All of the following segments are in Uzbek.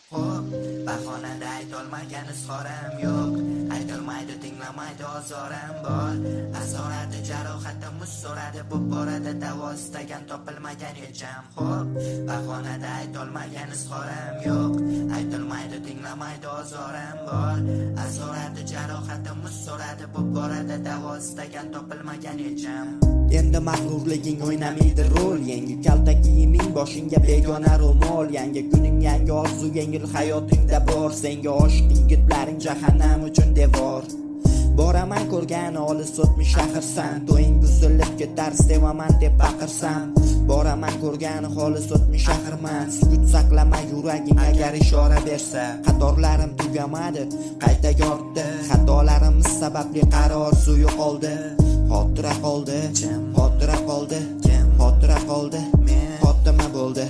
Xo'p, bahonada aytolmagan izhorim yo'q, aytolmaydi tinglamaydi ozorim bor. Asorati jarohatim muz so'radi, bu borada davo istagan topilmagan yecham. Xo'p, bahonada aytolmagan izhorim yo'q, aytolmaydi tinglamaydi ozorim bor. Asorati jarohatim muz so'radi, bu borada davo istagan topilmagan yecham. Endi mag'rurliging o'ynamaydi rol, yangi kalta kiyiming boshingga begona ro'mol, yangi kuning yangi orzu, yengil hayotingda bor, senga oshiq yigitlaring jahannam uchun devor. Boraman ko'rgan olis o'tmish shaharsan, to'ying buzilib ketar sevaman deb baqirsam. Boraman ko'rgan olis o'tmish shaharman, sukut saqlama yuraging agar ishora bersa. Qatorlarim tugamadi, qayta yordi, xatolarimiz sababli qaror suvi qoldi. Xotira qoldi, xotira qoldi, xotira qoldi, xotima bo'ldi.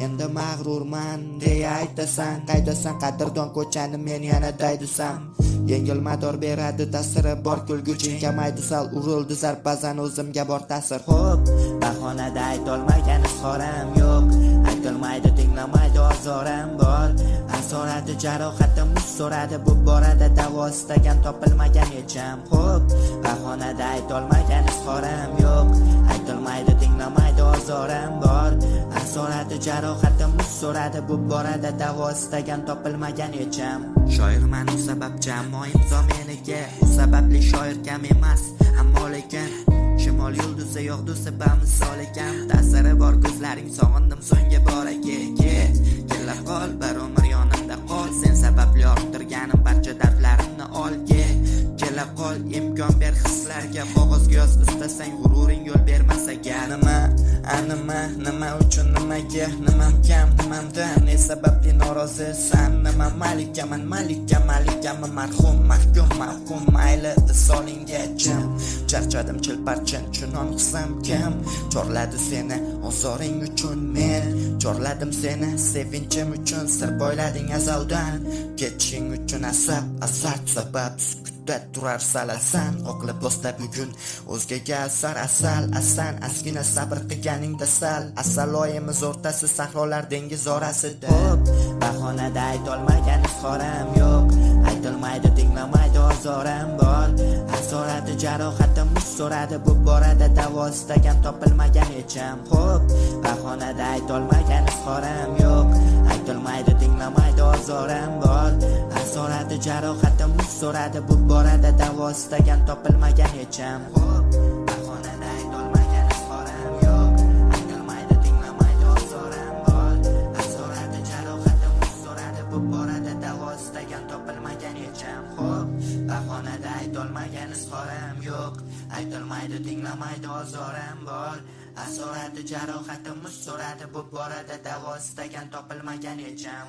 Endi mag'rurman deya aytasan, qaydasan qadrdon ko'chani men yana daydisam. Yengil mador beradi ta'siri bor, kulguching kamaydi sal, urildi zarbazan o'zimga bor ta'sir. Xo'p, bahonada aytolmagan izhorim yo'q, aytolmaydi tinglamaydi ozorim bor. Asorati jarohatim muz so'radi, bu borada davo istagan topilmagan yecham. Xo'p, bahonada aytolmagan izhorim yo'q, aytolmaydi tinglamaydi ozorim bor. Asorati jarohatim muz so'radi, bu borada davo istagan topilmagan yecham. Shoirman u sabab jamoa imzo meniki, u sababli shoir kam emas, ammo lekin shimol yulduzi yog'dusi bamisol ekan. Ta'siri bor ko'zlaring, sog'indim so'nggi bor kelib qol, bir umr yonimda qol, sen sababli orttirganim barcha dardlarimni olga. Kelib qol, imkon ber hislarga, qog'ozga yoz istasang g'ururing yo'l bermasaga. Nima uchun nimaga, nimam kam, nimamda ne sababli norozisan? Nima malikaman, malikami marhum, mahkum, mayli visolingga jim. Charchadim chilparchin, chunon qisam kam, chorladi seni ozoring uchun men, chorladim seni sevinchim uchun, sir boylading azaldan, ketishing uchun asar sabab sukutda turar salasan, oqlab bosta bugun o'zgaga asal, asgina sabr qilganingda sal, asal oyimiz o'rtasi sahrolar dengiz orasida. Xo'p, bahonada aytolmagan izhorim yo'q, aytolmaydi tinglamaydi ozorim bor. Asorati jarohatim muz so'radi, bu borada davo istagan topilmagan yecham. Xo'p, bahonada aytolmagan izhorim yo'q, aytolmaydi tinglamaydi ozorim bor. Asorati jarohatim muz so'radi, bu borada davo istagan topilmagan yecham. Xo'p, bahonada aytolmagan izhorim yo'q, aytolmaydi tinglamaydi ozorim bor. Asorati jarohatim muz so'radi, bu borada davo istagan topilmagan yecham. Xo'p, bahonada aytolmagan izhorim yo'q, aytolmaydi tinglamaydi ozorim bor. Asorati jarohatim muz so'radi, bu borada davo istagan topilmagan yecham.